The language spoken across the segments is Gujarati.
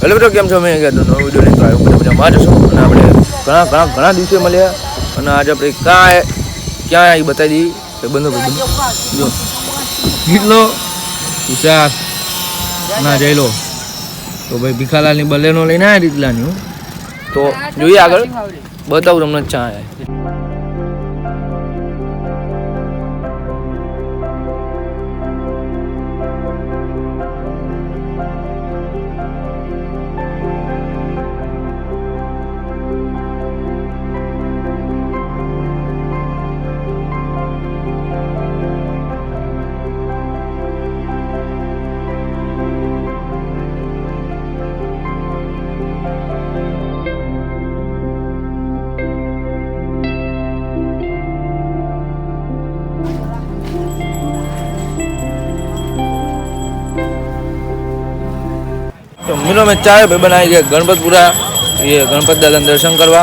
હેલો મિત્રો, કેમ છો? મેં નવો વિડીયો લઈને આવ્યો બધા મજામાં જશો અને આપણે ઘણા દિવસે મળ્યા અને આજે આપણે ક્યાં આવી બતાવી દઈએ બંધો જો કેટલો ઉષા ના જઈ લો તો ભાઈ ભીખાલાલની બલેનો લઈને આવ્યા રીતલાની તો જોઈએ આગળ બતાવું તમને ચા तो मिलो में चाय भाई बनाई गया गणपतपुरा ये गणपत दादा दर्शन करवा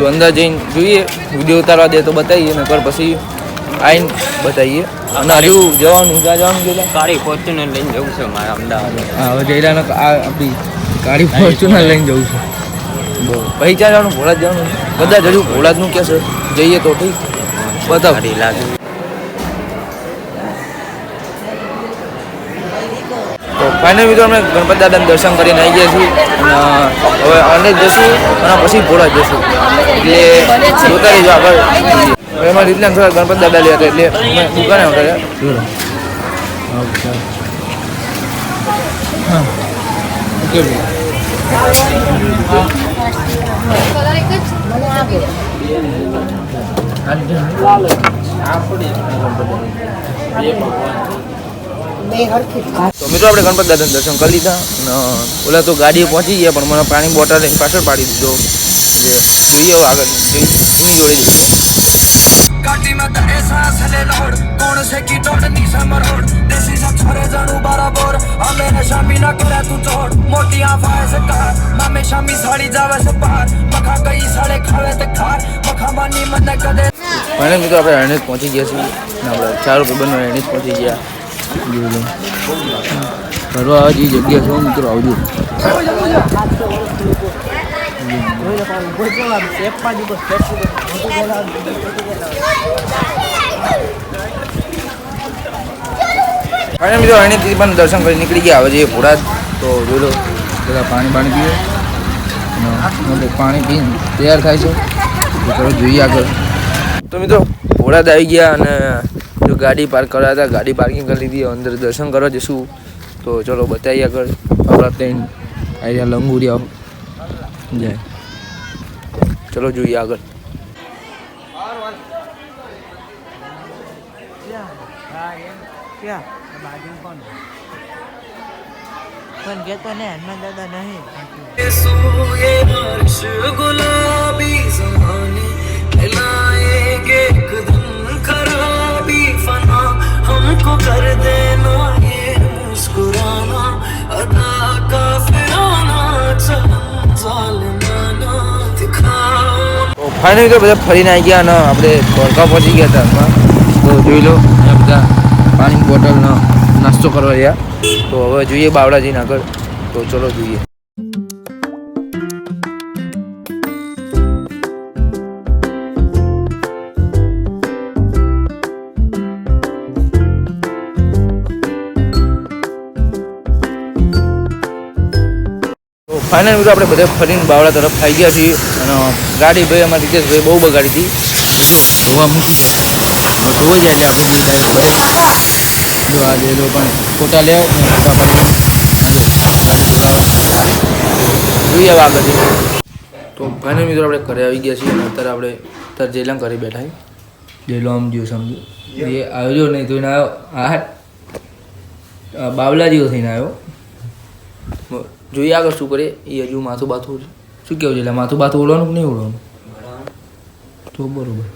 अंदर जैन જોઈએ વિડીયો ઉતારવા દે તો બતાવીએ નકર પછી આઈને બતાવીએ અને હજુ જવાનું ગયેલા ગાડી ફોર્ચ્યુનર લઈને જવું છે મારે અમદાવાદ. હા હવે જઈલાને આપણી ગાડી ફોર્ચ્યુનર લઈને જવું છે. પછી ક્યાં જવાનું? ભોળાજ જવાનું. કદાચ હજુ ભોળાજનું કે છે જઈએ તો ઠીક બતાવ લાગે. તો ફાઇનલ મિત્રો અમે ગણપત દાદાના દર્શન કરીને આવી ગયા છીએ અને હવે અને જશું અને પછી ભોળા જશું એટલે જોતા રહીજો આગળ. હવે એમાં રીતના થોડા ગણપત દાદા લે હતા એટલે અમે દુકાને આવતા તો મિત્રો આપણે ગણપત દાદાના દર્શન કરી લીધા અને ઓલા તો ગાડીએ પહોંચી ગયા પણ મને પાણી બોટલ લઈને પાછળ પાડી દીધો એટલે જોઈએ આગળ એની જોડે ફાઇનલ મિત્રો આપણે રણેજ પહોંચી ગયા છીએ આપણે 4 રૂપિયા બનો રણેજ પહોંચી ગયા. ફરવા આવે જે જગ્યા છે મિત્રો આવજો. અને મિત્રો અહીંથી પણ દર્શન કરી નીકળી ગયા. હવે જે ભોળા તો જોઈ લો બધા પાણી પીએ અને પાણી પીને તૈયાર થાય છે. ચલો જોઈએ આગળ. તો મિત્રો ભોળા આવી ગયા અને જો ગાડી પાર્ક કરવા હતા ગાડી પાર્કિંગ કરી લીધી. અંદર દર્શન કરવા જઈશું તો ચલો બતાવીએ આગળ. આપણા ત્યાં અહીંયા લંગુરિયા જાય. ચલો જોઈએ આગળ. हमको कर देना ये मुस्कुराना अदा का फिराना चलन जालिमाना दिखाओ. તો ફાઇનલી તો બધા ફરીને આવી ગયા અને આપણે દ્વારકા પહોંચી ગયા હતા. તો જોઈ લો અહીંયા બધા પાણી બોટલનો નાસ્તો કરવા રહ્યા. તો હવે જોઈએ બાવળાજીને આગળ. તો ચલો જોઈએ. ફાઇનલ મિત્રો આપણે બધા ફરીને બાવળા તરફ આવી ગયા છીએ અને ગાડી ભાઈ અમારી રીતેશભાઈ બહુ બગાડી હતી. ધોવા મૂકી ધોવાઈ જાય એટલે આપણે જો આ જે લોકો પણ ફોટા લેવો ફોટા પાડી જોઈએ હવે આગળ. તો ફાઇનલ મિત્રો આપણે ઘરે આવી ગયા છીએ અને અત્યારે જેલાં ઘરે બેઠા જેલો આમ જો સમજો એ આવ્યો નહીં તો એને આવ્યો આ બાવલા જેવો થઈને આવ્યો. જોઈએ આગળ શું કરે એ હજુ માથું બાથું શું કેવું છે એટલે માથું બાથું ઓળવાનું કે નહીં ઓળવાનું તો બરોબર.